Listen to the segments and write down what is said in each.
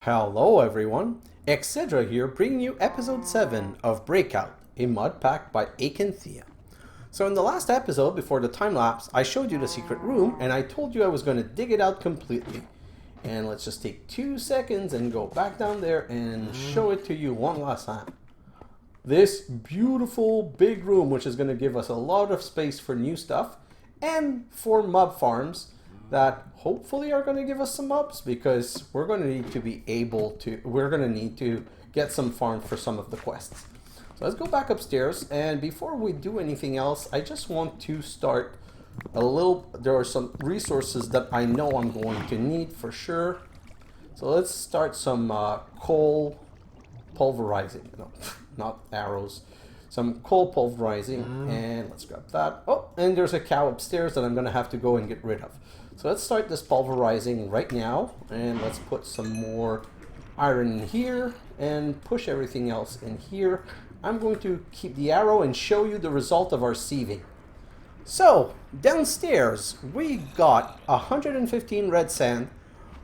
Hello everyone, xHedra here bringing you episode 7 of Breakout, a mod pack by acanthea. So in the last episode before the time lapse, I showed you the secret room and I told you I was going to dig it out completely. And let's just take 2 seconds and go back down there and show it to you one last time. This beautiful big room, which is going to give us a lot of space for new stuff and for mob farms that hopefully are going to give us some mobs, because we're going to need to get some farm for some of the quests. So let's go back upstairs, and before we do anything else, I just want to start there are some resources that I know I'm going to need for sure. So let's start some coal pulverizing. No, not arrows. Some coal pulverizing, and let's grab that. Oh, and there's a cow upstairs that I'm going to have to go and get rid of. So let's start this pulverizing right now, and let's put some more iron in here and push everything else in here. I'm going to keep the arrow and show you the result of our sieving. So downstairs we got 115 red sand.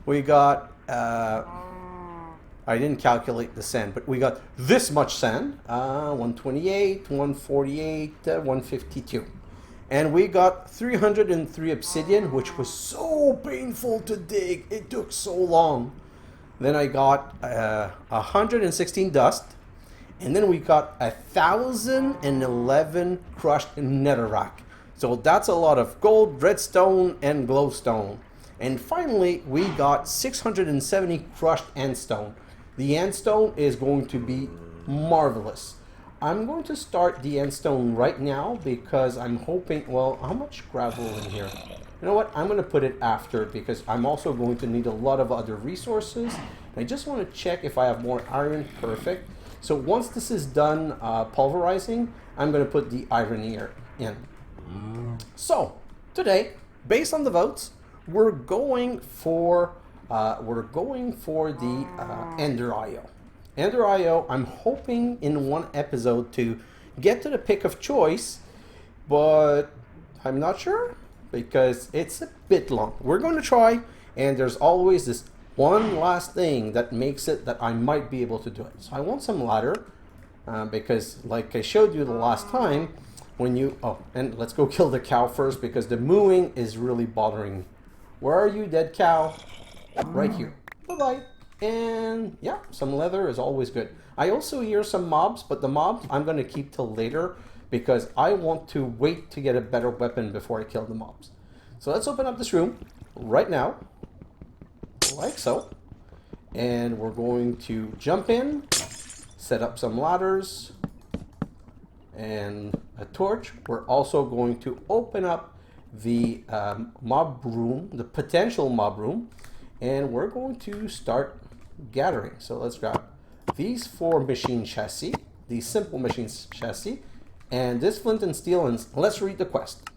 We got I didn't calculate the sand, but we got this much sand, 128, 148, 152. And we got 303 obsidian, which was so painful to dig. It took so long. Then I got 116 dust. And then we got 1,011 crushed netherrack. So that's a lot of gold, redstone, and glowstone. And finally, we got 670 crushed endstone. The endstone is going to be marvelous. I'm going to start the endstone right now because I'm hoping, well, how much gravel in here? You know what? I'm going to put it after because I'm also going to need a lot of other resources. I just want to check if I have more iron. Perfect. So once this is done pulverizing, I'm going to put the iron here in. So today, based on the votes, we're going for the Ender IO. Ender IO, I'm hoping in one episode to get to the pick of choice, but I'm not sure because it's a bit long. We're going to try, and there's always this one last thing that makes it that I might be able to do it. So I want some ladder because, like I showed you the last time, when you and let's go kill the cow first because the mooing is really bothering me. Where are you, dead cow? Right here. Bye-bye. And yeah, some leather is always good. I also hear some mobs, but the mobs I'm going to keep till later because I want to wait to get a better weapon before I kill the mobs. So let's open up this room right now, like so. And we're going to jump in, set up some ladders, and a torch. We're also going to open up the mob room, the potential mob room, and we're going to start gathering. So let's grab these 4 machine chassis, these simple machine chassis, and this flint and steel, and let's read the quest.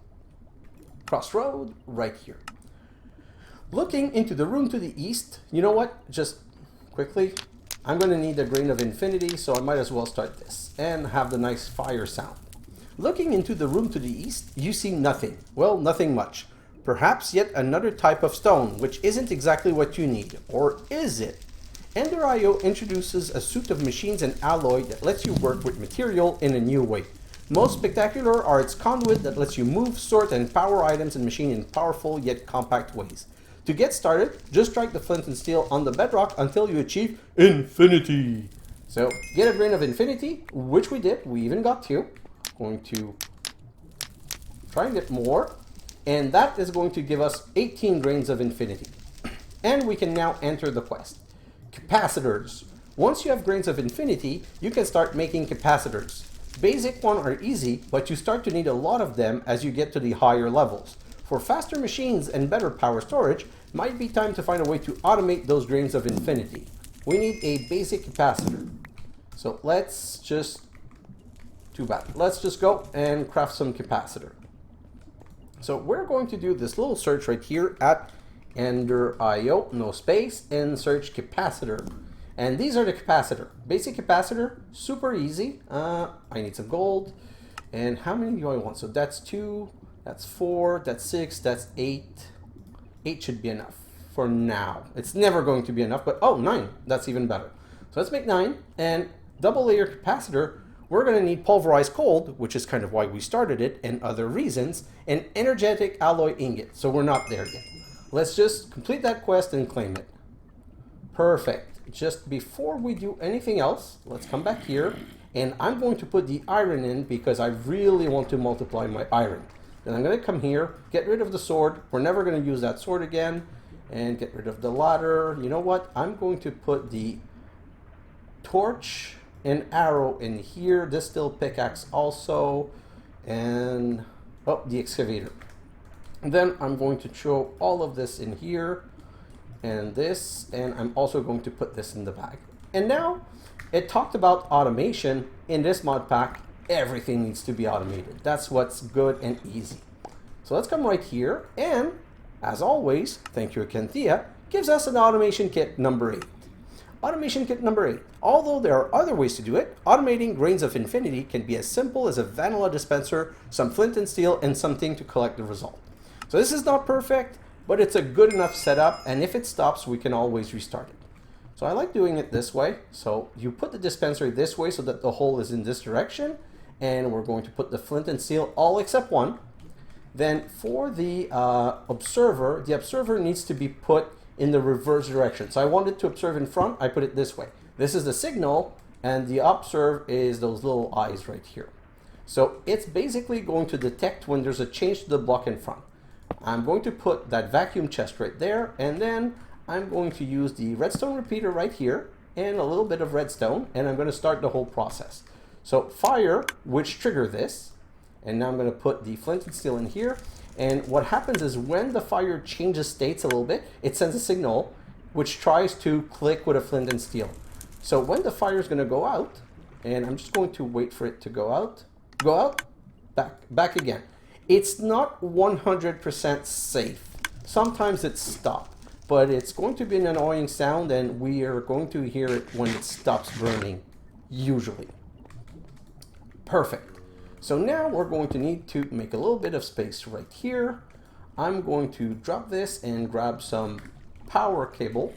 Crossroad right here. Looking into the room to the east, you know what? Just quickly, I'm going to need a grain of infinity, so I might as well start this and have the nice fire sound. Looking into the room to the east, you see nothing. Well, nothing much. Perhaps yet another type of stone, which isn't exactly what you need. Or is it? Ender IO introduces a suite of machines and alloy that lets you work with material in a new way. Most spectacular are its conduit that lets you move, sort, and power items and machine in powerful yet compact ways. To get started, just strike the flint and steel on the bedrock until you achieve infinity. So get a grain of infinity, which we did. We even got 2. Going to try and get more. And that is going to give us 18 grains of infinity. And we can now enter the quest. Capacitors. Once you have grains of infinity, you can start making capacitors. Basic ones are easy, but you start to need a lot of them as you get to the higher levels. For faster machines and better power storage, might be time to find a way to automate those grains of infinity. We need a basic capacitor. So let's just go and craft some capacitor. So we're going to do this little search right here at Ender IO, no space, and search capacitor. And these are the capacitor. Basic capacitor, super easy. I need some gold. And how many do I want? So that's 2, that's 4, that's 6, that's 8. 8 should be enough. for now. It's never going to be enough, but oh, 9. That's even better. So let's make 9. And double layer capacitor, we're going to need pulverized cold, which is kind of why we started it, and other reasons, and energetic alloy ingot. So we're not there yet. Let's just complete that quest and claim it. Perfect. Just before we do anything else, let's come back here, and I'm going to put the iron in because I really want to multiply my iron. Then I'm going to come here, get rid of the sword. We're never going to use that sword again, and get rid of the ladder. You know what? I'm going to put the torch and arrow in here, this steel pickaxe also, and oh, the excavator. And then I'm going to throw all of this in here and this, and I'm also going to put this in the bag. And now it talked about automation. In this mod pack, everything needs to be automated. That's what's good and easy. So let's come right here, and as always, thank you acanthea, gives us an automation kit number 8. Automation kit number 8. Although there are other ways to do it, automating Grains of Infinity can be as simple as a vanilla dispenser, some flint and steel, and something to collect the result. So this is not perfect, but it's a good enough setup, and if it stops, we can always restart it. So I like doing it this way. So you put the dispenser this way so that the hole is in this direction, and we're going to put the flint and steel all except one. Then for the observer needs to be put in the reverse direction. So I wanted to observe in front, I put it this way. This is the signal, and the observe is those little eyes right here. So it's basically going to detect when there's a change to the block in front. I'm going to put that vacuum chest right there, and then I'm going to use the redstone repeater right here, and a little bit of redstone, and I'm going to start the whole process. So fire, which trigger this, and now I'm going to put the flint and steel in here. And what happens is when the fire changes states a little bit, it sends a signal which tries to click with a flint and steel. So when the fire is going to go out, and I'm just going to wait for it to go out, back again. It's not 100% safe. Sometimes it's stopped, but it's going to be an annoying sound, and we are going to hear it when it stops burning, usually. Perfect. So now we're going to need to make a little bit of space right here. I'm going to drop this and grab some power cable,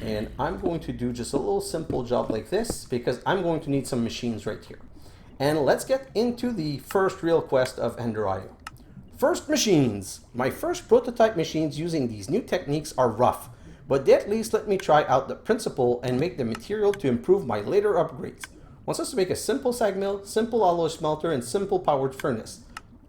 and I'm going to do just a little simple job like this because I'm going to need some machines right here. And let's get into the first real quest of Ender.io. First machines. My first prototype machines using these new techniques are rough, but they at least let me try out the principle and make the material to improve my later upgrades. Wants us to make a simple sag mill, simple alloy smelter, and simple powered furnace.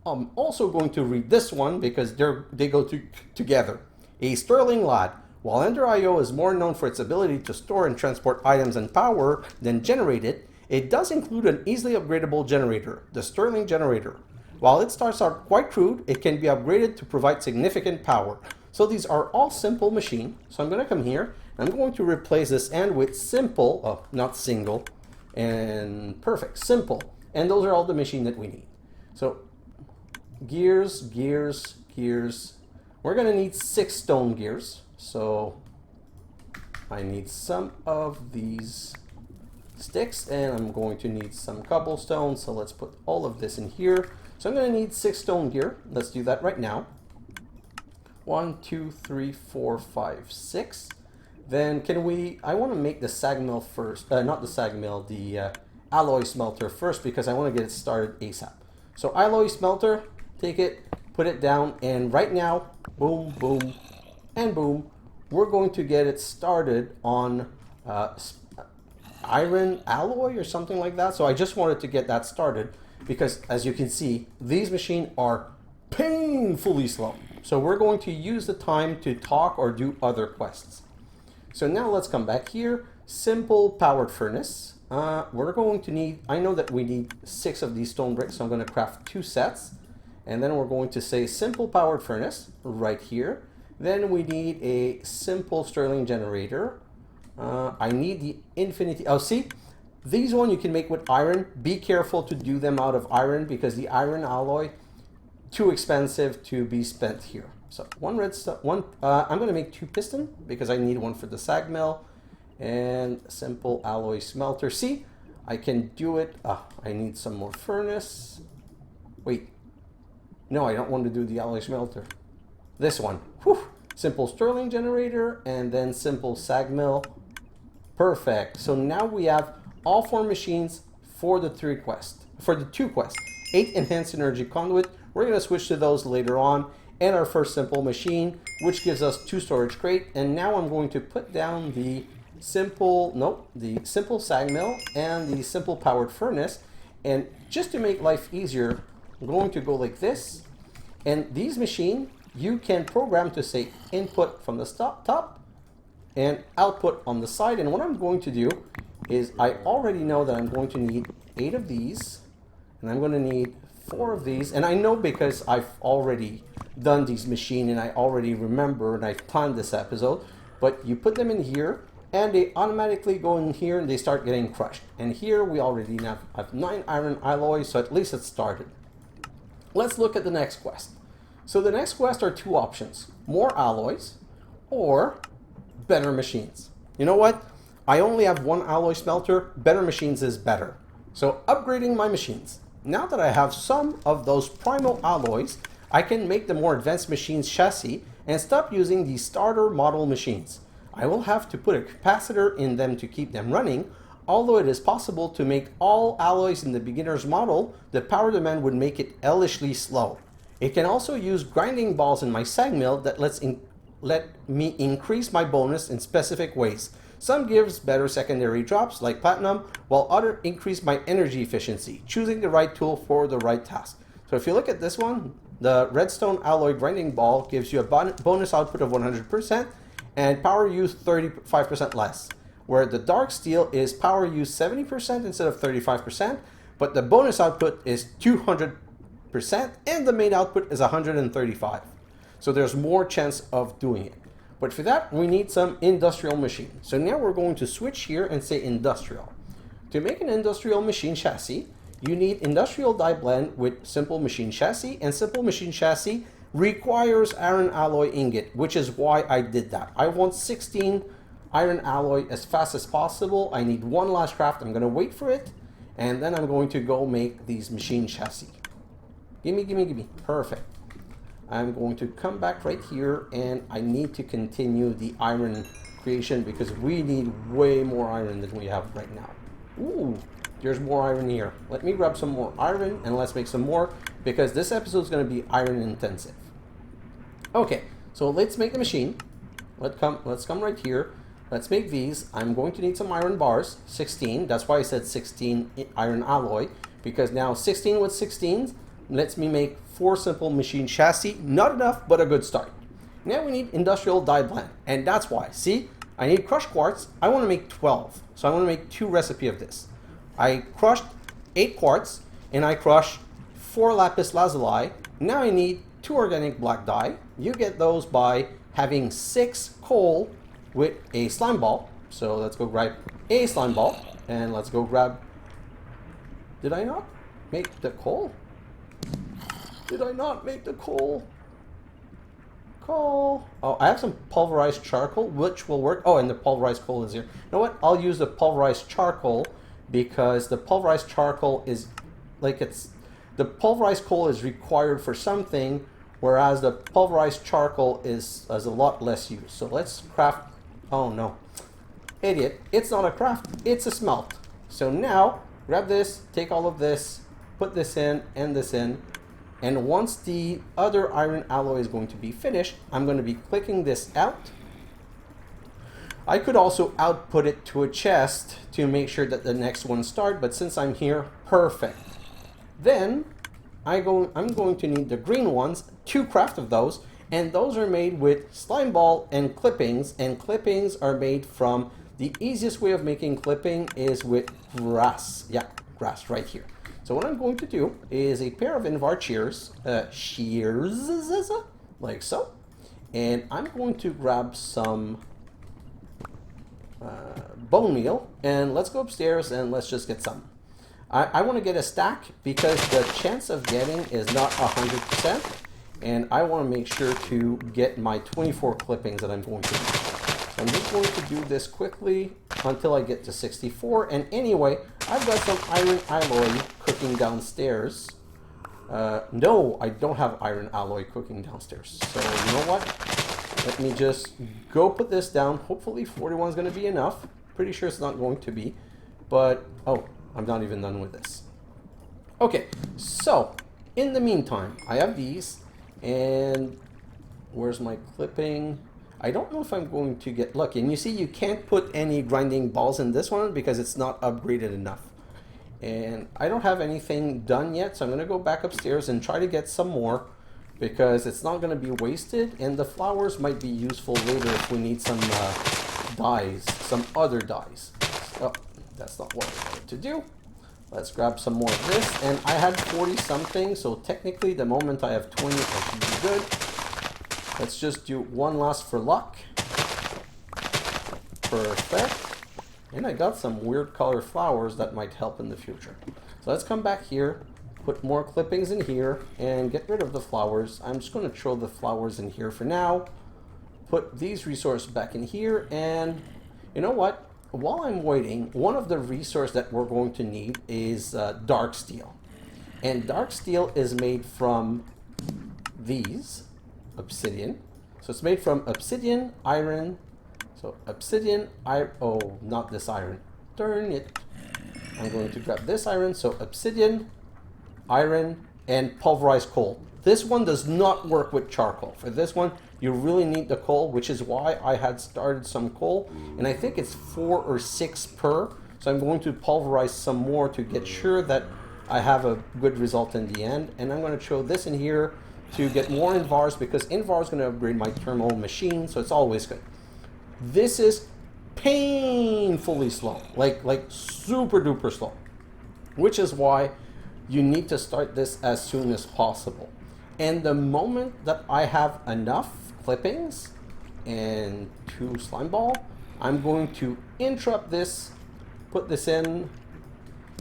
I'm also going to read this one because they go together. A sterling lad. While Ender.io is more known for its ability to store and transport items and power than generate it, it does include an easily upgradable generator, the Sterling generator. While it starts out quite crude, it can be upgraded to provide significant power. So these are all simple machines. So I'm going to come here, and I'm going to replace this end with simple, not single, and perfect, simple. And those are all the machines that we need. So gears. We're going to need 6 stone gears. So I need some of these sticks, and I'm going to need some cobblestone. So let's put all of this in here. So I'm going to need 6 stone gear. Let's do that right now. 1, 2, 3, 4, 5, 6. Then I want to make the sag mill first, not the sag mill, the alloy smelter first because I want to get it started ASAP. So alloy smelter, take it, put it down, and right now, boom, boom, and boom, we're going to get it started on iron alloy or something like that. So I just wanted to get that started because as you can see, these machines are painfully slow. So we're going to use the time to talk or do other quests. So now let's come back here. Simple powered furnace. We're going to need, I know that we need 6 of these stone bricks, so I'm going to craft 2 sets. And then we're going to say simple powered furnace right here. Then we need a simple Sterling generator. I need the infinity. Oh, see, these one you can make with iron. Be careful to do them out of iron because the iron alloy, too expensive to be spent here. So one redstone, I'm going to make 2 piston because I need one for the sag mill, and simple alloy smelter. See, I can do it. I need some more furnace. Wait, no, I don't want to do the alloy smelter. This one. Whew. simple sterling generator, and then simple sag mill. Perfect. So now we have all 4 machines for the 2 quests. 8 enhanced energy conduit. We're going to switch to those later on. And our first simple machine, which gives us 2 storage crate. And now I'm going to put down the simple sag mill and the simple powered furnace. And just to make life easier, I'm going to go like this. And these machines, you can program to say input from the top and output on the side. And what I'm going to do is I already know that I'm going to need 8 of these, and I'm going to need 4 of these. And I know because I've already done these machines and I already remember and I've planned this episode. But you put them in here and they automatically go in here and they start getting crushed. And here we already have 9 iron alloys, so at least it started. Let's look at the next quest. So the next quest are 2 options: more alloys or better machines. You know what? I only have 1 alloy smelter. Better machines is better. So upgrading my machines. Now that I have some of those primal alloys, I can make the more advanced machines chassis and stop using the starter model machines. I will have to put a capacitor in them to keep them running. Although it is possible to make all alloys in the beginner's model, the power demand would make it hellishly slow. It can also use grinding balls in my sag mill that let me increase my bonus in specific ways. Some gives better secondary drops like platinum, while other increase my energy efficiency, choosing the right tool for the right task. So if you look at this one, the redstone alloy grinding ball gives you a bonus output of 100% and power use 35% less, where the dark steel is power use 70% instead of 35%, but the bonus output is 200% and the main output is 135. So there's more chance of doing it. But for that, we need some industrial machine. So now we're going to switch here and say industrial. To make an industrial machine chassis, you need industrial die blend with simple machine chassis, and simple machine chassis requires iron alloy ingot, which is why I did that. I want 16 iron alloy as fast as possible. I need 1 last craft. I'm going to wait for it, and then I'm going to go make these machine chassis. Gimme. Perfect. I'm going to come back right here, and I need to continue the iron creation because we need way more iron than we have right now. Ooh, there's more iron here. Let me grab some more iron and let's make some more because this episode is going to be iron intensive. Okay, so let's make the machine. Let's come right here. Let's make these. I'm going to need some iron bars, 16. That's why I said 16 iron alloy, because now 16 with 16 lets me make 4 simple machine chassis. Not enough, but a good start. Now we need industrial die blend, and that's why. See, I need crushed quartz. I want to make 12, so I want to make 2 recipes of this. I crushed 8 quartz, and I crushed 4 lapis lazuli. Now I need 2 organic black dye. You get those by having 6 coal with a slime ball. So let's go grab a slime ball, and let's go grab... Did I not make the coal? Did I not make the coal? Coal. Oh, I have some pulverized charcoal, which will work. Oh, and the pulverized coal is here. You know what? I'll use the pulverized charcoal because the pulverized charcoal is like the pulverized coal is required for something, whereas the pulverized charcoal has a lot less use. So let's craft. Oh no, idiot! It's not a craft. It's a smelt. So now grab this, take all of this, put this in and this in. And once the other iron alloy is going to be finished, I'm going to be clicking this out. I could also output it to a chest to make sure that the next one starts, but since I'm here, perfect. Then I'm going to need the green ones, 2 craft of those, and those are made with slime ball and clippings are made from, the easiest way of making clipping is with grass. Yeah, grass right here. So what I'm going to do is a pair of Invar shears, like so. And I'm going to grab some bone meal, and let's go upstairs and let's just get some. I want to get a stack because the chance of getting is not 100%, and I want to make sure to get my 24 clippings that I'm going to do. So I'm just going to do this quickly until I get to 64, and anyway, I've got some iron alloy cooking downstairs. No, I don't have iron alloy cooking downstairs. So you know what? Let me just go put this down. Hopefully 41 is going to be enough. Pretty sure it's not going to be. But, oh, I'm not even done with this. Okay, so in the meantime, I have these. And where's my clipping? I don't know if I'm going to get lucky. And you see, you can't put any grinding balls in this one because it's not upgraded enough. And I don't have anything done yet, so I'm going to go back upstairs and try to get some more because it's not going to be wasted, and the flowers might be useful later if we need some dyes, some other dyes. Oh, that's not what I wanted to do. Let's grab some more of this, and I had 40 something, so technically the moment I have 20 I should be good. Let's just do one last for luck. Perfect. And I got some weird color flowers that might help in the future. So let's come back here, put more clippings in here, and get rid of the flowers. I'm just going to throw the flowers in here for now. Put these resources back in here, and you know what? While I'm waiting, one of the resources that we're going to need is dark steel. And dark steel is made from these, obsidian. So it's made from obsidian, iron. So obsidian, iron, oh, not this iron. Darn it. I'm going to grab this iron. So obsidian, iron, and pulverized coal. This one does not work with charcoal. For this one, you really need the coal, which is why I had started some coal. And I think it's 4 or 6 per. So I'm going to pulverize some more to get sure that I have a good result in the end. And I'm going to throw this in here to get more invars, because invar is going to upgrade my thermal machine, so it's always good. This is painfully slow, like super duper slow, which is why you need to start this as soon as possible. And the moment that I have enough clippings and 2 slime ball, I'm going to interrupt this, put this in,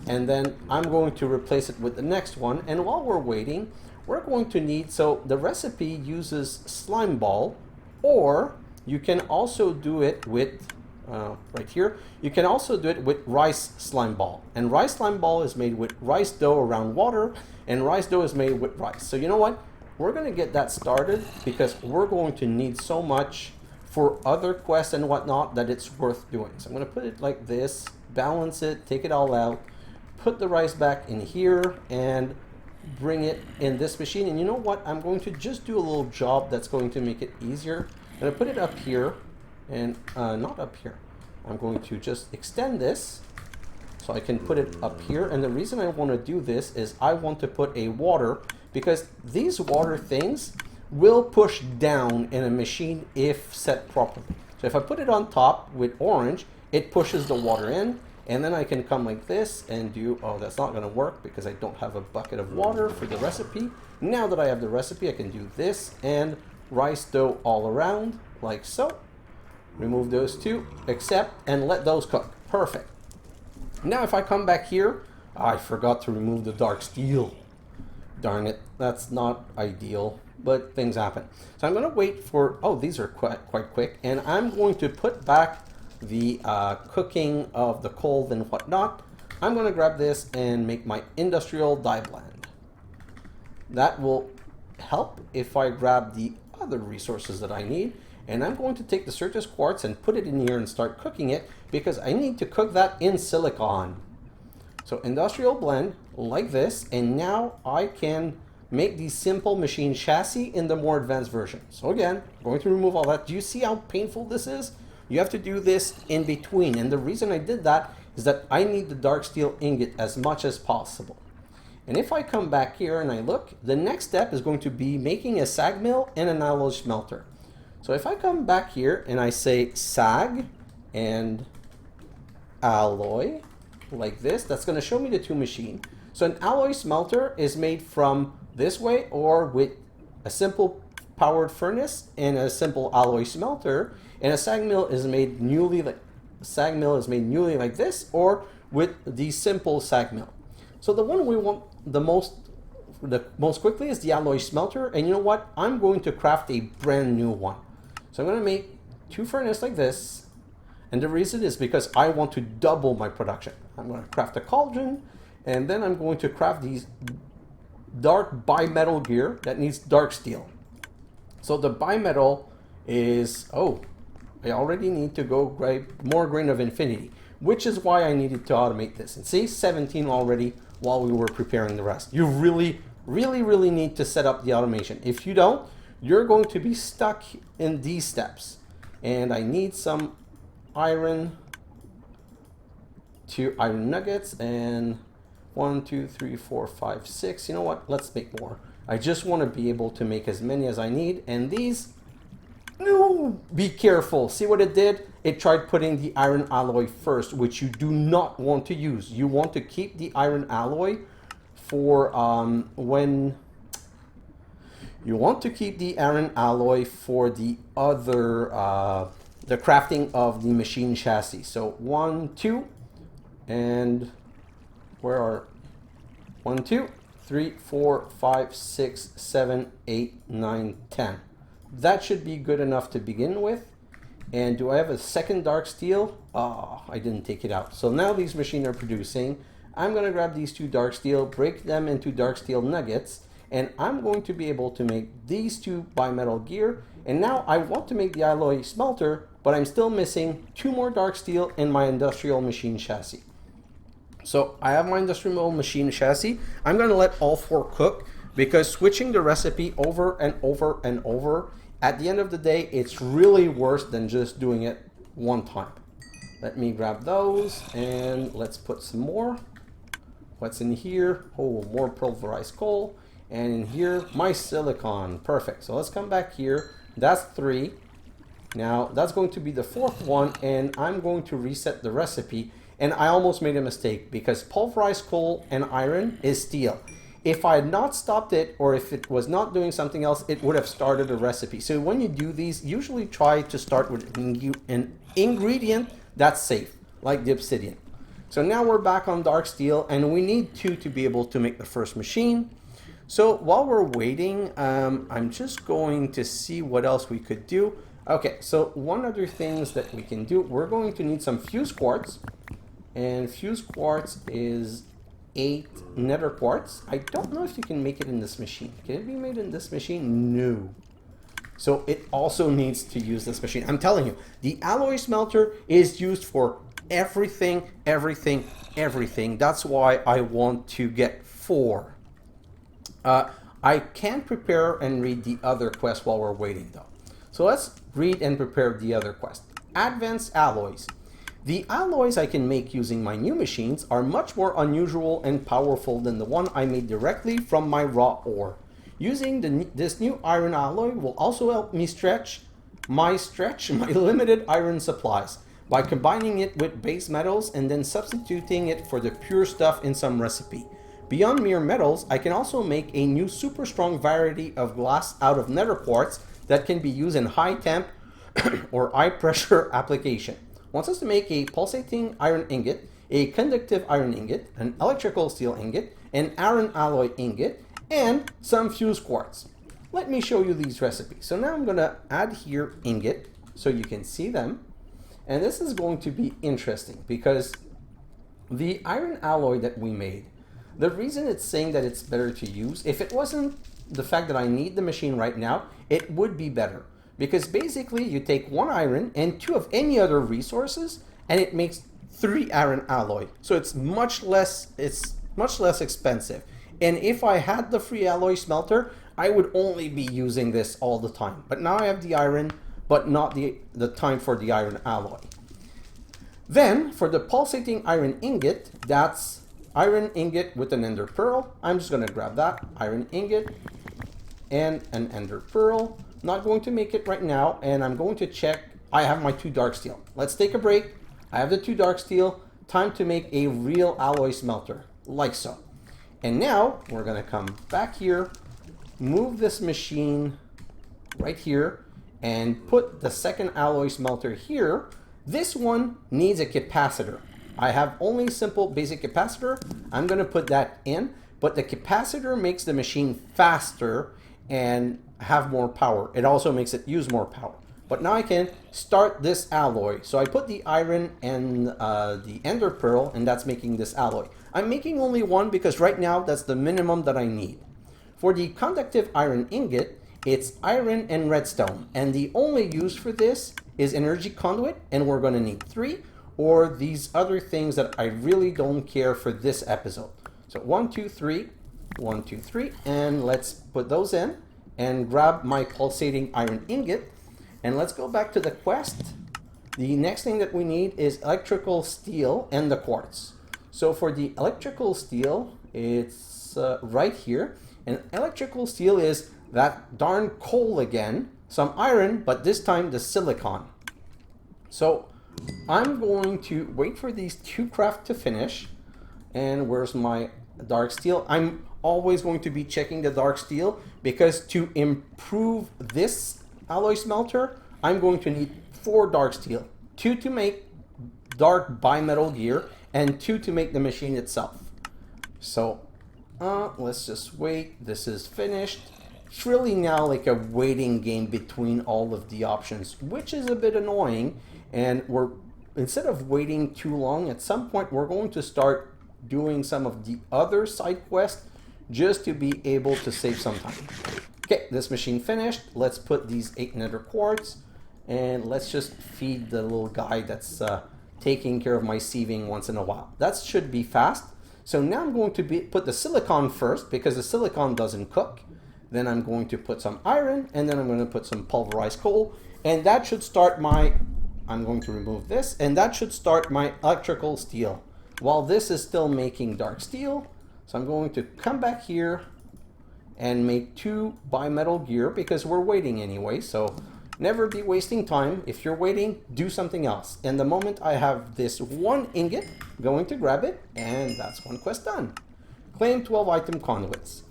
and then I'm going to replace it with the next one. And while we're waiting, we're going to need, so the recipe uses slime ball, or you can also do it with, right here, you can also do it with rice slime ball. And rice slime ball is made with rice dough around water, and rice dough is made with rice. So you know what? We're going to get that started because we're going to need so much for other quests and whatnot that it's worth doing. So I'm going to put it like this, balance it, take it all out, put the rice back in here, and bring it in this machine. And you know what? I'm going to just do a little job that's going to make it easier. I'm going to put it up here, and not up here. I'm going to just extend this so I can put it up here. And the reason I want to do this is I want to put a water, because these water things will push down in a machine if set properly. So if I put it on top with orange, it pushes the water in. And then I can come like this and do, oh, that's not going to work because I don't have a bucket of water for the recipe. Now that I have the recipe, I can do this and rice dough all around, like so. Remove those 2, accept, and let those cook. Perfect. Now if I come back here, I forgot to remove the dark steel. Darn it, that's not ideal, but things happen. So I'm going to wait for, oh, these are quite quick, and I'm going to put back the cooking of the coal and whatnot. I'm going to grab this and make my industrial dye blend. That will help if I grab the other resources that I need. And I'm going to take the Certus quartz and put it in here and start cooking it, because I need to cook that in silicon. So industrial blend like this, and now I can make the simple machine chassis in the more advanced version. So again, I'm going to remove all that. Do you see how painful this is? You have to do this in between, and the reason I did that is that I need the dark steel ingot as much as possible. And if I come back here and I look, the next step is going to be making a sag mill and an alloy smelter. So if I come back here and I say sag and alloy like this, that's going to show me the 2 machine. So an alloy smelter is made from this way, or with a simple powered furnace and a simple alloy smelter. And a sag mill is made newly like this, or with the simple sag mill. So the one we want the most quickly is the alloy smelter. And you know what? I'm going to craft a brand new one. So I'm going to make 2 furnaces like this. And the reason is because I want to double my production. I'm going to craft a cauldron, and then I'm going to craft these dark bimetal gear that needs dark steel. So the bimetal is, oh, I already need to go grab more Grain of Infinity, which is why I needed to automate this. And see, 17 already while we were preparing the rest. You really need to set up the automation. If you don't, you're going to be stuck in these steps. And I need some iron, 2 iron nuggets, and 1, 2, 3, 4, 5, 6. You know what? Let's make more. I just want to be able to make as many as I need. And these, no, be careful. See what it did? It tried putting the iron alloy first, which you do not want to use. You want to keep the iron alloy for when you want to keep the iron alloy for the other the crafting of the machine chassis. So 1, 2, and where are 1, 2, 3, 4, 5, 6, 7, 8, 9, 10. That should be good enough to begin with. And do I have a second dark steel? Oh, I didn't take it out. So now these machines are producing. I'm going to grab these 2 dark steel, break them into dark steel nuggets, and I'm going to be able to make these 2 bimetal gear. And now I want to make the alloy smelter, but I'm still missing 2 more dark steel in my industrial machine chassis. So I have my industrial machine chassis. I'm going to let all 4 cook, because switching the recipe over and over and over, at the end of the day, it's really worse than just doing it one time. Let me grab those and let's put some more. What's in here? Oh, more pulverized coal. And in here, my silicon. Perfect. So let's come back here. That's 3. Now that's going to be the 4th one, and I'm going to reset the recipe. And I almost made a mistake, because pulverized coal and iron is steel. If I had not stopped it, or if it was not doing something else, it would have started a recipe. So when you do these, usually try to start with an ingredient that's safe, like the obsidian. So now we're back on dark steel, and we need 2 to be able to make the first machine. So while we're waiting, I'm just going to see what else we could do. Okay, so one other things that we can do, we're going to need some fused quartz. And fused quartz is 8 nether quartz. I don't know if you can make it in this machine. Can it be made in this machine? No. So it also needs to use this machine. I'm telling you, the alloy smelter is used for everything. That's why I want to get 4. I can prepare and read the other quest while we're waiting though. So let's read and prepare the other quest. Advanced alloys. The alloys I can make using my new machines are much more unusual and powerful than the one I made directly from my raw ore. Using this new iron alloy will also help me stretch my limited iron supplies by combining it with base metals and then substituting it for the pure stuff in some recipe. Beyond mere metals, I can also make a new super strong variety of glass out of nether quartz that can be used in high temp or high pressure application. Wants us to make a pulsating iron ingot, a conductive iron ingot, an electrical steel ingot, an iron alloy ingot, and some fused quartz. Let me show you these recipes. So now I'm going to add here ingot so you can see them. And this is going to be interesting because the iron alloy that we made, the reason it's saying that it's better to use, if it wasn't the fact that I need the machine right now, it would be better. Because basically you take 1 iron and 2 of any other resources and it makes 3 iron alloy. So it's much less expensive. And if I had the free alloy smelter, I would only be using this all the time. But now I have the iron, but not the time for the iron alloy. Then for the pulsating iron ingot, that's iron ingot with an ender pearl. I'm just going to grab that iron ingot and an ender pearl. Not going to make it right now, and I'm going to check. I have my 2 dark steel. Let's take a break. I have the 2 dark steel. Time to make a real alloy smelter, like so. And now we're going to come back here, move this machine right here, and put the second alloy smelter here. This one needs a capacitor. I have only simple basic capacitor. I'm going to put that in, but the capacitor makes the machine faster and have more power. It also makes it use more power. But now I can start this alloy. So I put the iron and the ender pearl, and that's making this alloy. I'm making only 1 because right now that's the minimum that I need. For the conductive iron ingot, it's iron and redstone. And the only use for this is energy conduit, and we're going to need 3, or these other things that I really don't care for this episode. So 1, 2, 3, 1, 2, 3, and let's put those in and grab my pulsating iron ingot. And let's go back to the quest. The next thing that we need is electrical steel and the quartz. So for the electrical steel, it's right here. And electrical steel is that darn coal again, some iron, but this time the silicon. So I'm going to wait for these 2 craft to finish. And where's my dark steel? I'm always going to be checking the dark steel, because to improve this alloy smelter, I'm going to need 4 dark steel. 2 to make dark bimetal gear, and 2 to make the machine itself. So let's just wait. This is finished. It's really now like a waiting game between all of the options, which is a bit annoying. And instead of waiting too long, at some point we're going to start doing some of the other side quests just to be able to save some time. Okay, this machine finished. Let's put these 8 nether quartz, and let's just feed the little guy that's taking care of my sieving once in a while. That should be fast. So now I'm going to put the silicon first, because the silicon doesn't cook. Then I'm going to put some iron, and then I'm going to put some pulverized coal, and that should start my, I'm going to remove this, and that should start my electrical steel, while this is still making dark steel. So I'm going to come back here and make 2 bimetal gear, because we're waiting anyway. So never be wasting time. If you're waiting, do something else. And the moment I have this 1 ingot, going to grab it, and that's 1 quest done. Claim 12 item conduits.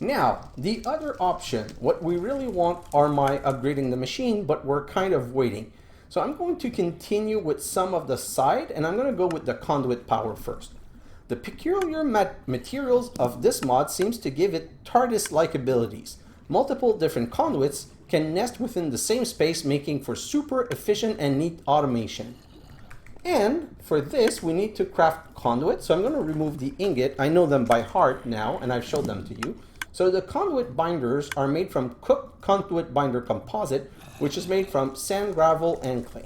Now, the other option, what we really want are my upgrading the machine, but we're kind of waiting. So I'm going to continue with some of the side, and I'm going to go with the conduit power first. The peculiar materials of this mod seems to give it TARDIS-like abilities. Multiple different conduits can nest within the same space, making for super efficient and neat automation. And for this, we need to craft conduit. So I'm going to remove the ingot. I know them by heart now, and I've showed them to you. So the conduit binders are made from cooked conduit binder composite, which is made from sand, gravel, and clay.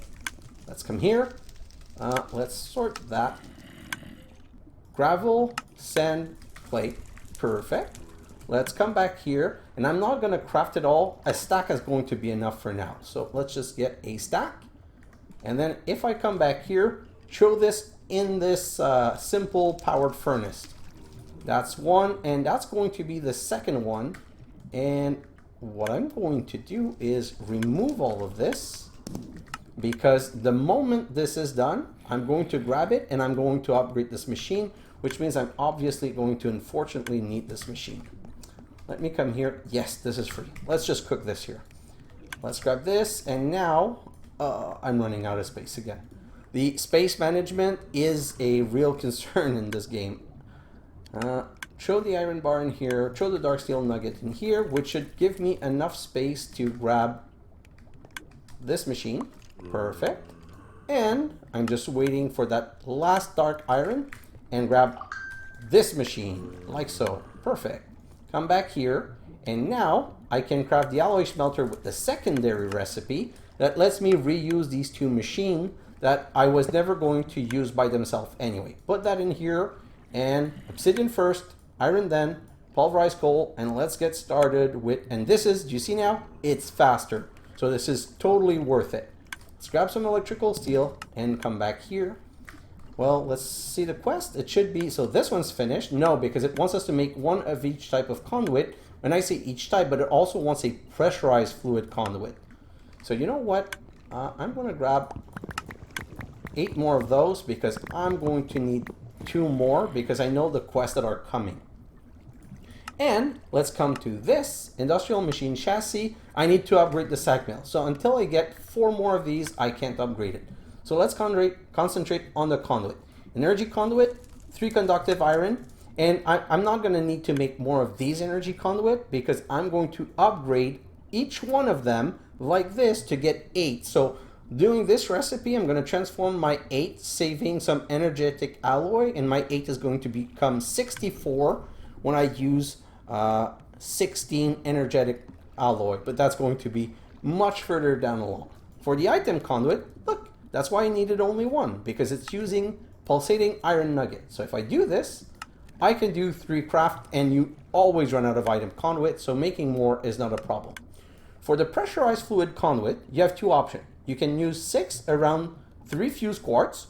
Let's come here. Let's sort that. Gravel, sand, clay. Perfect. Let's come back here, and I'm not going to craft it all. A stack is going to be enough for now. So let's just get a stack. And then if I come back here, throw this in this simple powered furnace. That's 1, and that's going to be the second one. And what I'm going to do is remove all of this, because the moment this is done, I'm going to grab it and I'm going to upgrade this machine, which means I'm obviously going to unfortunately need this machine. Let me come here. Yes, this is free. Let's just cook this here. Let's grab this, and now I'm running out of space again. The space management is a real concern in this game. Throw the iron bar in here, throw the dark steel nugget in here, which should give me enough space to grab this machine. Perfect. And I'm just waiting for that last dark iron and grab this machine, like so. Perfect. Come back here, and now I can craft the alloy smelter with the secondary recipe that lets me reuse these 2 machines that I was never going to use by themselves anyway. Put that in here, and obsidian first, iron then, pulverized coal, and let's get started with, and this is, do you see now? It's faster. So this is totally worth it. Let's grab some electrical steel and come back here. Well, let's see the quest. It should be, so this one's finished. No, because it wants us to make 1 of each type of conduit. When I say each type, but it also wants a pressurized fluid conduit. So you know what? I'm going to grab 8 more of those, because I'm going to need 2 more, because I know the quests that are coming. And let's come to this industrial machine chassis. I need to upgrade the sack mill. So until I get 4 more of these, I can't upgrade it. So let's concentrate on the conduit. Energy conduit, 3 conductive iron, and I'm not going to need to make more of these energy conduit, because I'm going to upgrade each one of them like this to get 8. So doing this recipe, I'm going to transform my 8, saving some energetic alloy, and my 8 is going to become 64 when I use 16 energetic alloy, but that's going to be much further down along. For the item conduit, look, that's why I needed only one, because it's using pulsating iron nugget. So if I do this, I can do 3 craft, and you always run out of item conduit, so making more is not a problem. For the pressurized fluid conduit, you have 2 options. You can use 6 around 3 fused quartz,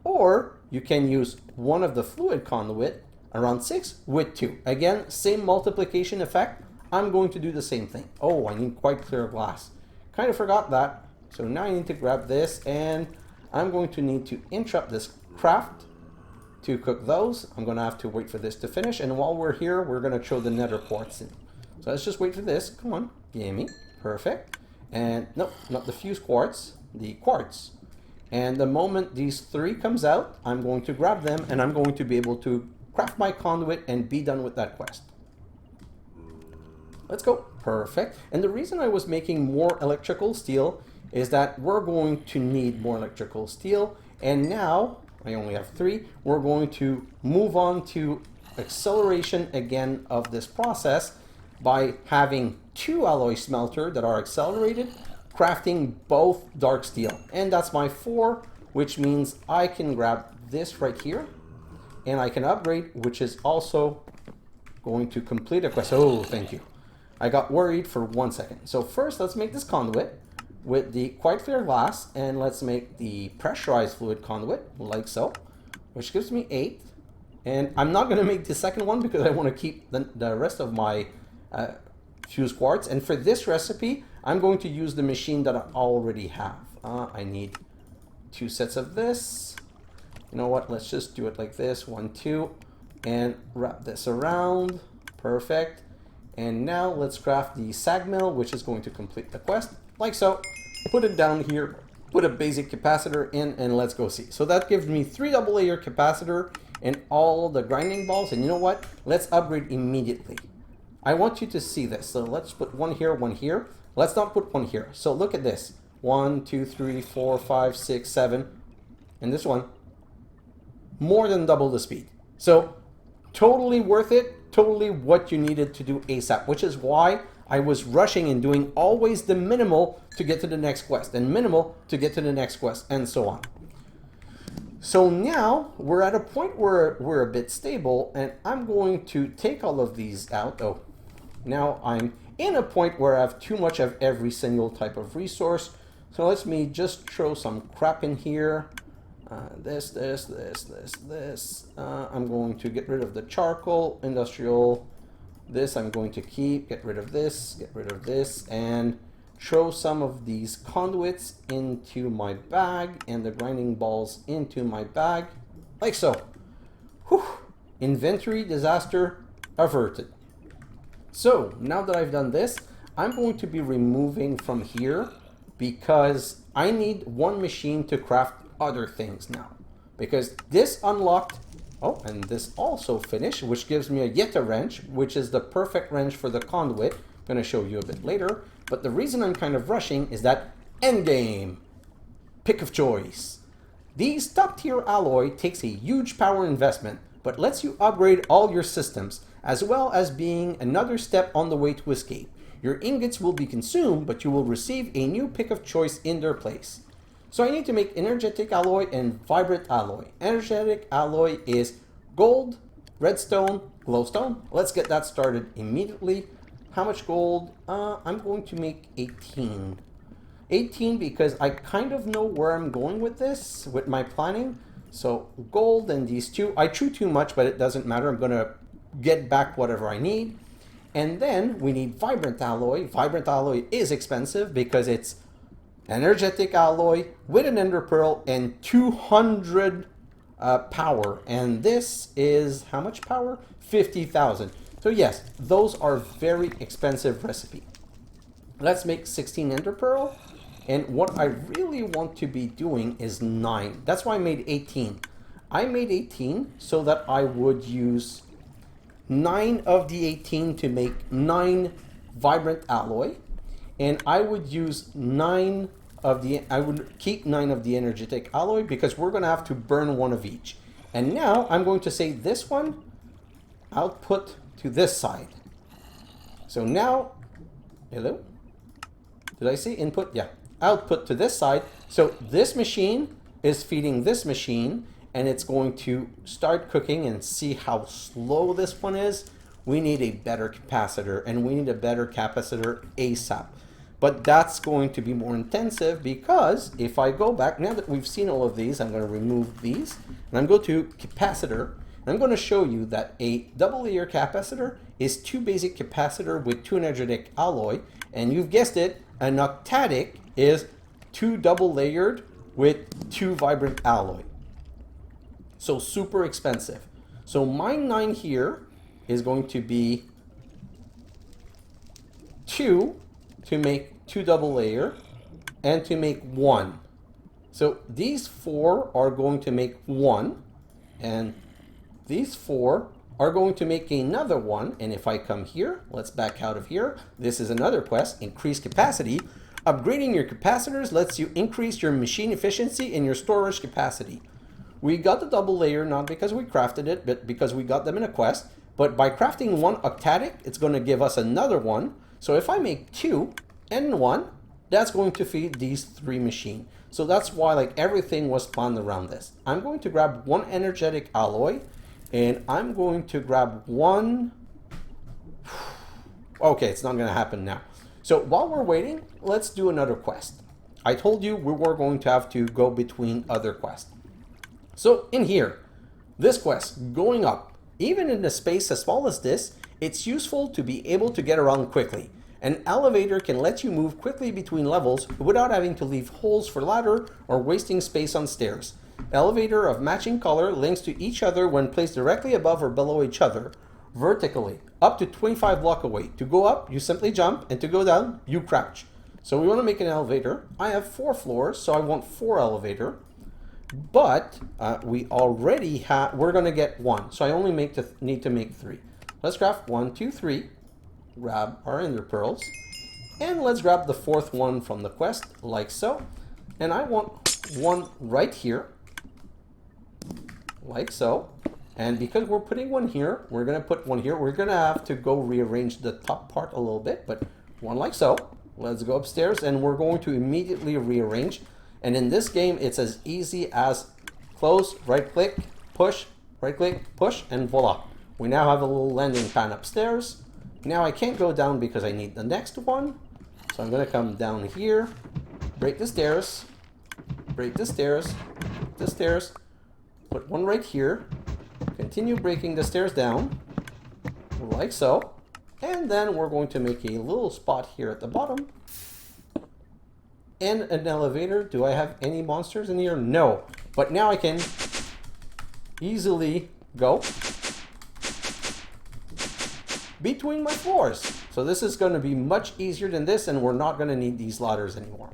or you can use one of the fluid conduit around 6 with 2. Again, same multiplication effect. I'm going to do the same thing. Oh, I need quite clear glass. Kind of forgot that. So now I need to grab this, and I'm going to need to interrupt this craft to cook those. I'm going to have to wait for this to finish, and while we're here, we're going to throw the nether quartz in. So let's just wait for this. Come on, gimme. Perfect. And nope, not the fused quartz, the quartz. And the moment these 3 comes out, I'm going to grab them, and I'm going to be able to craft my conduit and be done with that quest. Let's go. Perfect. And the reason I was making more electrical steel is that we're going to need more electrical steel. And now, I only have 3, we're going to move on to acceleration again of this process by having 2 alloy smelter that are accelerated, crafting both dark steel. And that's my 4, which means I can grab this right here, and I can upgrade, which is also going to complete a quest. Oh, thank you. I got worried for 1 second. So first, let's make this conduit with the quite clear glass, and let's make the pressurized fluid conduit, like so, which gives me 8. And I'm not going to make the second one because I want to keep the rest of my fused quartz. And for this recipe, I'm going to use the machine that I already have. I need 2 sets of this. You know what? Let's just do it like this. 1, 2, and wrap this around. Perfect. And now let's craft the sag mill, which is going to complete the quest, like so. Put it down here, put a basic capacitor in, and let's go see. So that gives me 3 double layer capacitor and all the grinding balls. And you know what? Let's upgrade immediately. I want you to see this. So let's put 1 here, 1 here. Let's not put 1 here. So look at this. 1, 2, 3, 4, 5, 6, 7. And this one, more than double the speed. So totally worth it. Totally what you needed to do ASAP, which is why I was rushing and doing always the minimal to get to the next quest, and minimal to get to the next quest, and so on. So now we're at a point where we're a bit stable, and I'm going to take all of these out. Oh, now I'm in a point where I have too much of every single type of resource. So let me just throw some crap in here. This. I'm going to get rid of the charcoal, industrial. This I'm going to keep, get rid of this, and throw some of these conduits into my bag and the grinding balls into my bag, like so. Whew. Inventory disaster averted. So now that I've done this, I'm going to be removing from here because I need 1 machine to craft other things now, because this unlocked, oh, and this also finished, which gives me a Yeta wrench, which is the perfect wrench for the conduit. I'm going to show you a bit later, but the reason I'm kind of rushing is that endgame pick of choice. These top tier alloy takes a huge power investment, but lets you upgrade all your systems, as well as being another step on the way to escape. Your ingots will be consumed, but you will receive a new pick of choice in their place. So I need to make energetic alloy and vibrant alloy. Energetic alloy is gold, redstone, glowstone. Let's get that started immediately. How much gold? I'm going to make 18. 18 because I kind of know where I'm going with this, with my planning. So gold and these 2. I threw too much, but it doesn't matter. I'm going to get back whatever I need. And then we need vibrant alloy. Vibrant alloy is expensive because it's energetic alloy with an ender pearl and 200 power, and this is how much power? 50,000. So yes, those are very expensive recipe. Let's make 16 ender pearl, and what I really want to be doing is 9. That's why I made 18. I made 18 so that I would use 9 of the 18 to make 9 vibrant alloy, and I would use 9 of the, I would keep 9 of the energetic alloy because we're going to have to burn 1 of each. And now I'm going to say this one, I'll put to this side. So now, hello? Did I say input? Yeah. Output to this side. So this machine is feeding this machine, and it's going to start cooking, and see how slow this one is. We need a better capacitor, and we need a better capacitor ASAP. But that's going to be more intensive, because if I go back, now that we've seen all of these, I'm going to remove these, and I'm going to capacitor, and I'm going to show you that a double layer capacitor is 2 basic capacitor with 2 energetic alloy, and you've guessed it, an octatic is 2 double layered with 2 vibrant alloy. So super expensive. So my 9 here is going to be 2 to make 2 double layer and to make 1. So these 4 are going to make 1, and these 4 are going to make another 1. And if I come here, let's back out of here. This is another quest, increase capacity. Upgrading your capacitors lets you increase your machine efficiency and your storage capacity. We got the double layer not because we crafted it, but because we got them in a quest. But by crafting 1 octatic, it's going to give us another 1. So if I make 2 and 1, that's going to feed these 3 machines. So that's why like everything was spawned around this. I'm going to grab 1 energetic alloy, and I'm going to grab 1. Okay, it's not going to happen now. So while we're waiting, let's do another quest. I told you we were going to have to go between other quests. So in here, this quest, going up, even in a space as small as this, it's useful to be able to get around quickly. An elevator can let you move quickly between levels without having to leave holes for ladder or wasting space on stairs. Elevator of matching color links to each other when placed directly above or below each other, vertically, up to 25 block away. To go up, you simply jump, and to go down, you crouch. So we want to make an elevator. I have 4 floors, so I want 4 elevator. But we already have, we're going to get 1. So I only need to make 3. Let's craft 1, 2, 3. Grab our ender pearls. And let's grab the 4th one from the quest, like so. And I want 1 right here, like so. And because we're putting 1 here, we're going to put 1 here. We're going to have to go rearrange the top part a little bit, but 1 like so. Let's go upstairs, and we're going to immediately rearrange. And in this game, it's as easy as close, right-click, push, right-click, push, and voila. We now have a little landing pan upstairs. Now I can't go down because I need the next one. So I'm going to come down here, break the stairs, break the stairs, put 1 right here, continue breaking the stairs down, like so. And then we're going to make a little spot here at the bottom. And an elevator. Do I have any monsters in here? No. But now I can easily go between my floors. So this is going to be much easier than this, and we're not going to need these ladders anymore.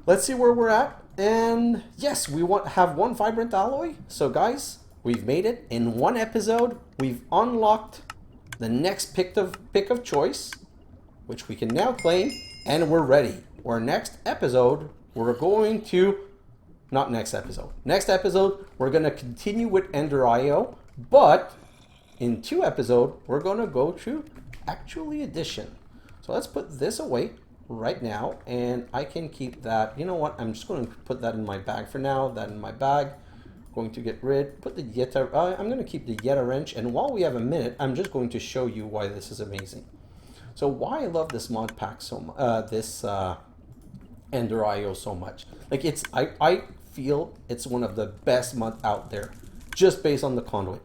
Let's see where we're at. And yes, we have 1 vibrant alloy. So guys, we've made it. In 1 episode, we've unlocked the next pick of choice, which we can now claim, and we're ready. Our next episode, we're going to, not next episode. Next episode, we're going to continue with Ender IO, but in 2 episodes, we're going to go to Actually Addition. So let's put this away right now, and I can keep that. You know what? I'm just going to put that in my bag for now. That in my bag. Going to get rid. Put the Yeta. I'm going to keep the Yeta wrench. And while we have a minute, I'm just going to show you why this is amazing. So why I love this mod pack so much. This Ender IO so much. Like I feel it's one of the best mod out there, just based on the conduit.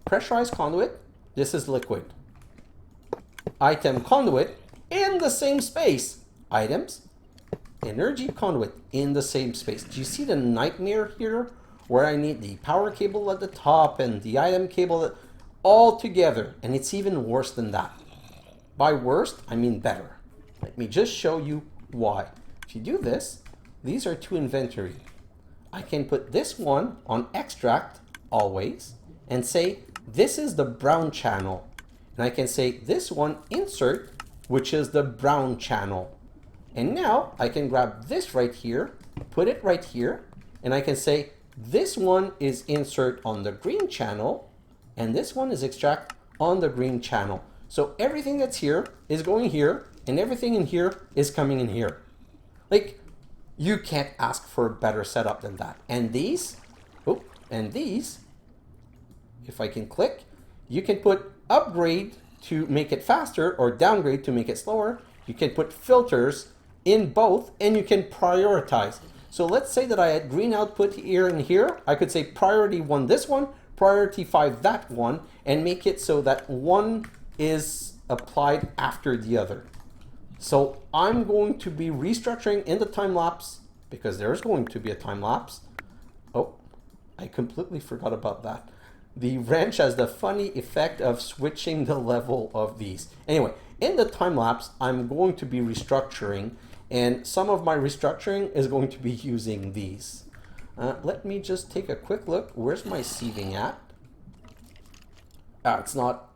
Pressurized conduit. This is liquid. Item conduit in the same space. Items, energy conduit in the same space. Do you see the nightmare here where I need the power cable at the top and the item cable all together? And it's even worse than that. By worst, I mean better. Let me just show you why. If you do this, these are 2 inventory. I can put this one on extract always and say this is the brown channel. And I can say this one insert, which is the brown channel. And now I can grab this right here, put it right here, and I can say this one is insert on the green channel, and this one is extract on the green channel. So everything that's here is going here, and everything in here is coming in here. Like, you can't ask for a better setup than that. And these, oh, and these, if I can click, you can put upgrade to make it faster or downgrade to make it slower. You can put filters in both, and you can prioritize. So let's say that I had green output here and here. I could say priority 1 this one, priority 5 that one, and make it so that one is applied after the other. So I'm going to be restructuring in the time lapse because there's going to be a time lapse. Oh, I completely forgot about that. The wrench has the funny effect of switching the level of these. Anyway, in the time lapse, I'm going to be restructuring, and some of my restructuring is going to be using these. Let me just take a quick look. Where's my sieving at? It's not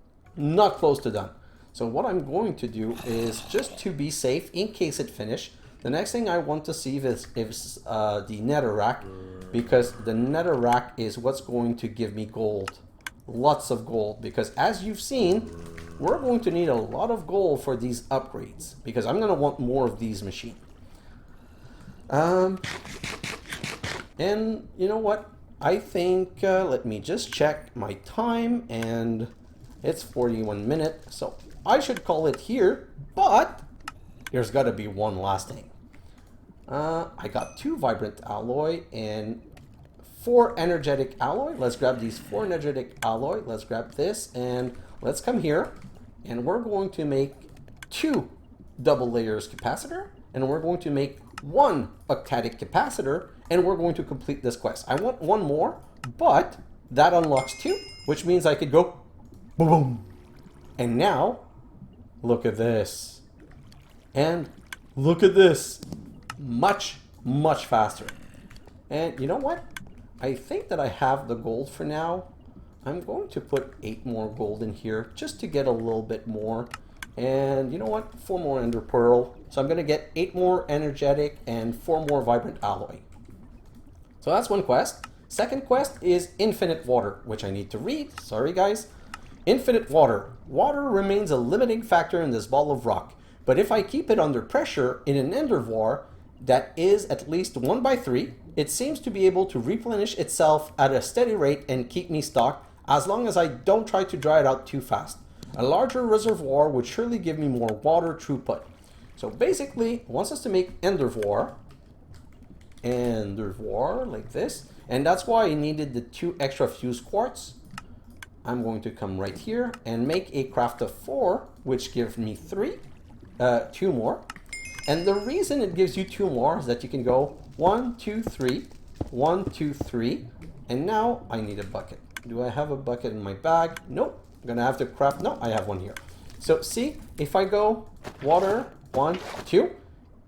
close to done. So what I'm going to do is, just to be safe, in case it finished, the next thing I want to sieve is the netherrack, because the netherrack is what's going to give me gold. Lots of gold, because as you've seen, we're going to need a lot of gold for these upgrades, because I'm going to want more of these machines. And you know what? I think, let me just check my time, and it's 41 minutes, so I should call it here, but there's got to be one last thing. I got 2 vibrant alloy and 4 energetic alloy. Let's grab these 4 energetic alloy. Let's grab this, and let's come here, and we're going to make 2 double layers capacitor, and we're going to make 1 octadic capacitor, and we're going to complete this quest. I want 1 more, but that unlocks 2, which means I could go boom, boom. And now, look at this. And look at this. Much, much faster. And you know what? I think that I have the gold for now. I'm going to put 8 more gold in here just to get a little bit more. And you know what? 4 more ender pearl. So I'm going to get 8 more energetic and 4 more vibrant alloy. So that's one quest. Second quest is infinite water, which I need to read. Sorry, guys. Infinite water. Water remains a limiting factor in this ball of rock. But if I keep it under pressure in an endervar that is at least 1/3, it seems to be able to replenish itself at a steady rate and keep me stocked as long as I don't try to dry it out too fast. A larger reservoir would surely give me more water throughput. So basically, it wants us to make endervar like this, and that's why I needed the 2 extra fused quartz. I'm going to come right here and make a craft of 4, which gives me 2 more. And the reason it gives you 2 more is that you can go 1, 2, 3, 1, 2, 3, and now I need a bucket. Do I have a bucket in my bag? Nope. I'm gonna have to craft. No, I have one here. So see, if I go water 1, 2,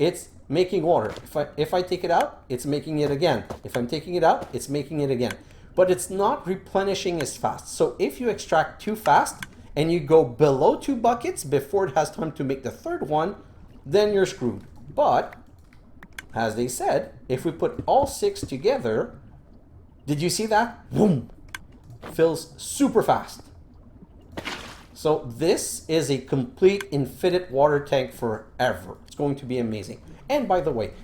it's making water. If I take it out, it's making it again. If I'm taking it out, it's making it again. But it's not replenishing as fast. So if you extract too fast and you go below 2 buckets before it has time to make the 3rd one, then you're screwed. But as they said, if we put all 6 together, did you see that? Boom! Fills super fast. So this is a complete infinite water tank forever. It's going to be amazing. And by the way,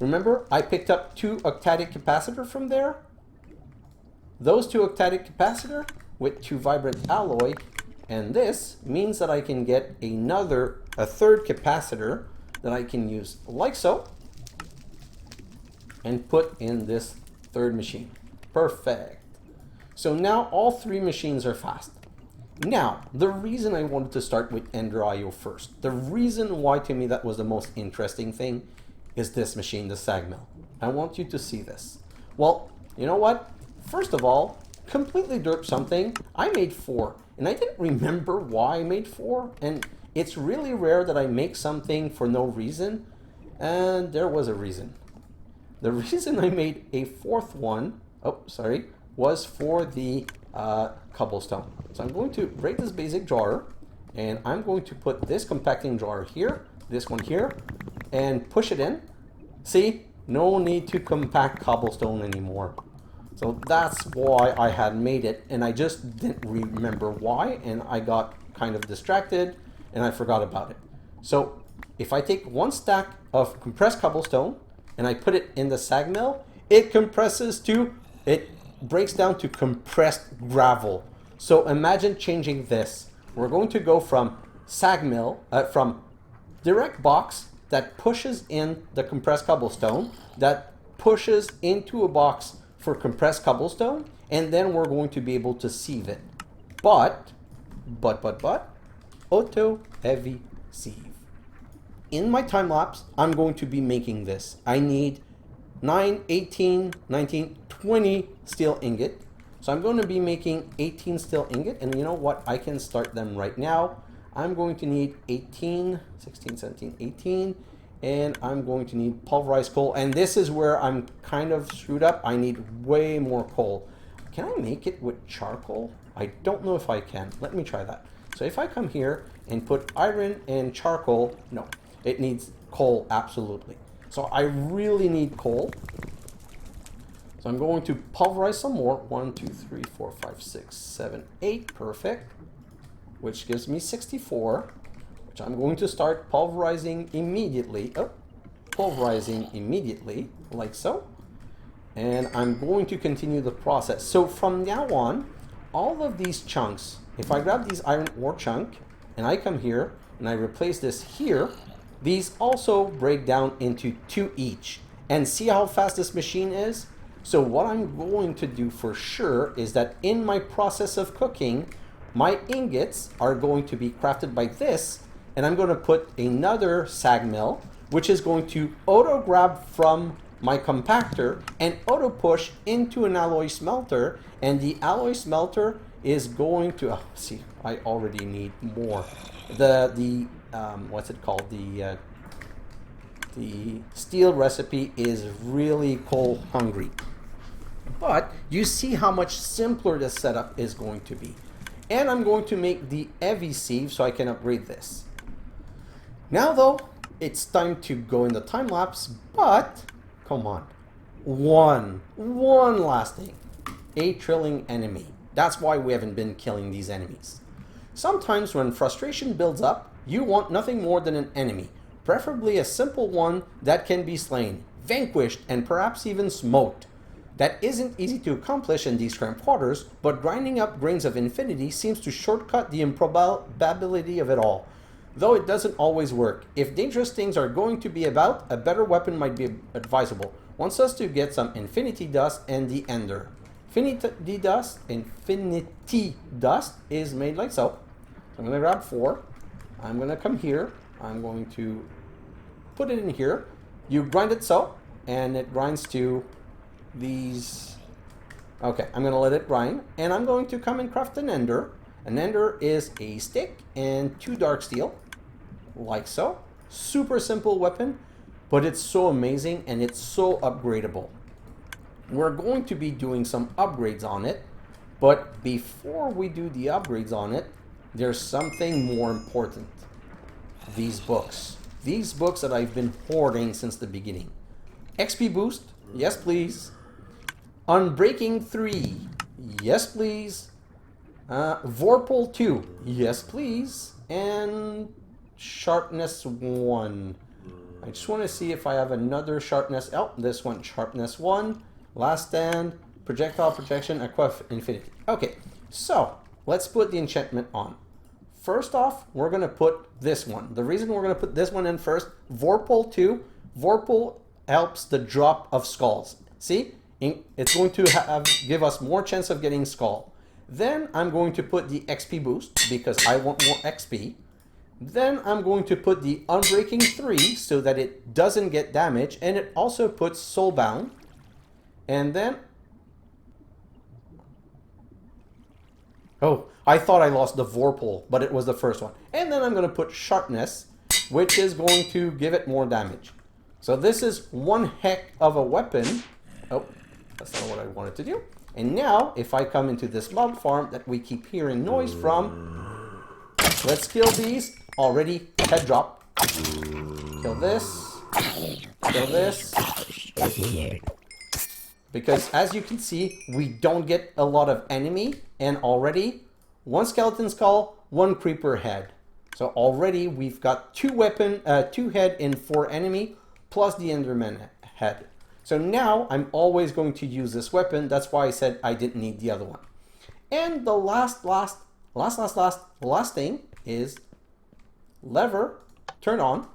remember I picked up 2 octadic capacitor from there? Those 2 octadic capacitor with 2 vibrant alloy, and this means that I can get a 3rd capacitor that I can use like so and put in this 3rd machine. Perfect. So now all 3 machines are fast. Now, the reason I wanted to start with Ender IO first, the reason why to me that was the most interesting thing is this machine, the sag mill. I want you to see this. Well, you know what? First of all, completely derped something. I made 4, and I didn't remember why I made 4, and it's really rare that I make something for no reason, and there was a reason. The reason I made a 4th one, was for the cobblestone. So I'm going to break this basic jar, and I'm going to put this compacting jar here, this one here, and push it in. See, no need to compact cobblestone anymore. So that's why I had made it, and I just didn't remember why, and I got kind of distracted and I forgot about it. So if I take one stack of compressed cobblestone and I put it in the sag mill, it breaks down to compressed gravel. So imagine changing this. We're going to go from sag mill, from direct box that pushes in the compressed cobblestone, that pushes into a box for compressed cobblestone, and then we're going to be able to sieve it. But, auto heavy sieve. In my time lapse, I'm going to be making this. I need 9, 18, 19, 20 steel ingot. So I'm going to be making 18 steel ingot, and you know what? I can start them right now. I'm going to need 18, 16, 17, 18, and I'm going to need pulverized coal. And this is where I'm kind of screwed up. I need way more coal. Can I make it with charcoal? I don't know if I can. Let me try that. So if I come here and put iron and charcoal, no, it needs coal, absolutely. So I really need coal. So I'm going to pulverize some more. 1, 2, 3, 4, 5, 6, 7, 8. Perfect. Which gives me 64. Which I'm going to start pulverizing immediately. Oh, pulverizing immediately, like so. And I'm going to continue the process. So from now on, all of these chunks, if I grab these iron ore chunk, and I come here, and I replace this here, these also break down into 2 each. And see how fast this machine is? So what I'm going to do for sure is that in my process of cooking, my ingots are going to be crafted by this, and I'm going to put another sag mill, which is going to auto grab from my compactor and auto push into an alloy smelter, and the alloy smelter is going to, see, I already need more. What's it called? The steel recipe is really coal hungry. But you see how much simpler the setup is going to be. And I'm going to make the heavy sieve so I can upgrade this. Now though, it's time to go in the time lapse, but come on. One last thing. A trilling enemy. That's why we haven't been killing these enemies. Sometimes when frustration builds up, you want nothing more than an enemy. Preferably a simple one that can be slain, vanquished, and perhaps even smoked. That isn't easy to accomplish in these cramped quarters, but grinding up grains of infinity seems to shortcut the improbability of it all. Though it doesn't always work. If dangerous things are going to be about, a better weapon might be advisable. Wants us to get some infinity dust and the ender. Infinity dust is made like so. I'm going to grab 4. I'm going to come here. I'm going to put it in here. You grind it so, and it grinds to these. Okay, I'm going to let it grind, and I'm going to come and craft an ender. An ender is a stick and 2 dark steel, like so. Super simple weapon, but it's so amazing and it's so upgradable. We're going to be doing some upgrades on it, but before we do the upgrades on it, there's something more important. These books. These books that I've been hoarding since the beginning. XP boost, yes please. Unbreaking 3, yes please. Vorpal 2, yes please. And Sharpness 1. I just want to see if I have another Sharpness. Oh, this one, Sharpness 1. Last Stand, Projectile Protection, Aqua Infinity. Okay, so let's put the enchantment on. First off, we're going to put this one. The reason we're going to put this one in first, Vorpal 2. Vorpal helps the drop of skulls. See? It's going to give us more chance of getting skull. Then I'm going to put the XP boost because I want more XP. Then I'm going to put the Unbreaking 3 so that it doesn't get damaged, and it also puts Soulbound. And then, oh, I thought I lost the Vorpal, but it was the first one. And then I'm going to put Sharpness, which is going to give it more damage. So this is one heck of a weapon. Oh, that's not what I wanted to do. And now, if I come into this mob farm that we keep hearing noise from, let's kill these. Already, head drop. Kill this. Kill this. Because as you can see, we don't get a lot of enemy, and already, one skeleton skull, 1 creeper head. So already we've got 2 head in 4 enemy, plus the Enderman head. So now I'm always going to use this weapon. That's why I said I didn't need the other one. And the last thing is lever, turn on.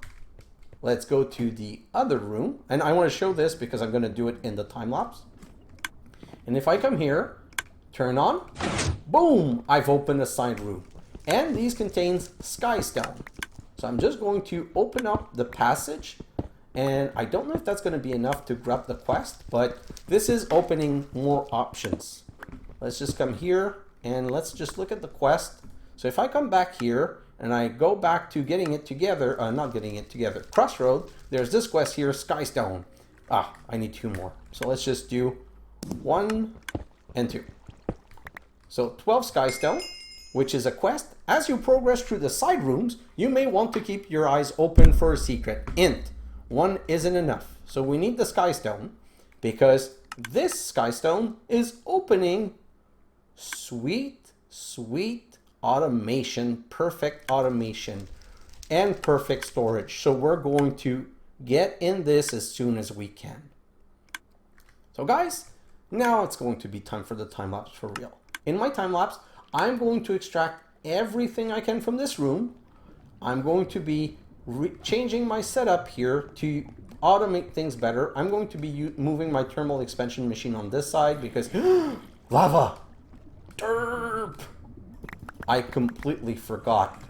Let's go to the other room. And I want to show this because I'm going to do it in the time lapse. And if I come here, turn on, boom, I've opened a side room. And these contains skystone. So I'm just going to open up the passage. And I don't know if that's going to be enough to grab the quest, but this is opening more options. Let's just come here and let's just look at the quest. So if I come back here and I go back to getting it together, not getting it together, Crossroad, there's this quest here, skystone. Ah, I need 2 more. So let's just do 1 and 2. So 12 skystone, which is a quest. As you progress through the side rooms, you may want to keep your eyes open for a secret. Int, 1 isn't enough. So we need the skystone because this skystone is opening sweet automation, perfect automation, and perfect storage. So we're going to get in this as soon as we can. So guys, now it's going to be time for the time lapse for real. In my time lapse, I'm going to extract everything I can from this room. I'm going to be changing my setup here to automate things better. I'm going to be moving my thermal expansion machine on this side because lava. Derp. I completely forgot.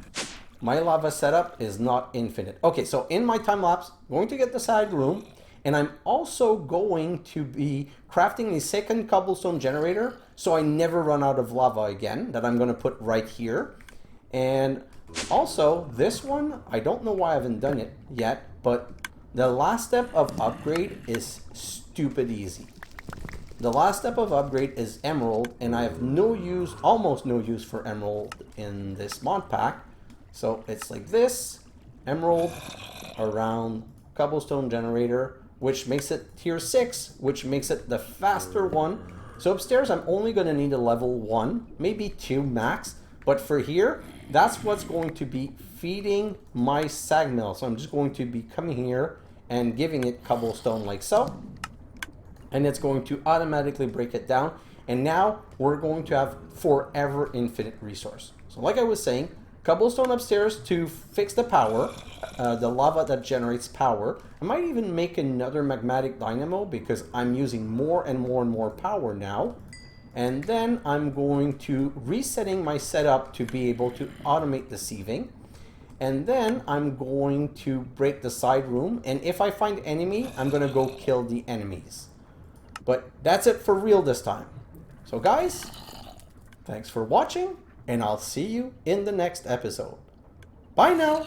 My lava setup is not infinite. Okay, so in my time lapse, I'm going to get the side room, and I'm also going to be crafting a second cobblestone generator so I never run out of lava again, that I'm going to put right here. And also, this one, I don't know why I haven't done it yet, but the last step of upgrade is stupid easy. The last step of upgrade is emerald, and I have no use, almost no use for emerald in this mod pack. So it's like this, emerald around cobblestone generator, which makes it tier 6, which makes it the faster one. So upstairs, I'm only going to need a level 1, maybe 2 max. But for here, that's what's going to be feeding my sag mill. So I'm just going to be coming here and giving it cobblestone like so. And it's going to automatically break it down. And now we're going to have forever infinite resource. So like I was saying, cobblestone upstairs to fix the power, the lava that generates power. I might even make another magmatic dynamo because I'm using more and more power now. And then I'm going to resetting my setup to be able to automate the sieving. And then I'm going to break the side room. And if I find enemy, I'm going to go kill the enemies. But that's it for real this time. So guys, thanks for watching, and I'll see you in the next episode. Bye now!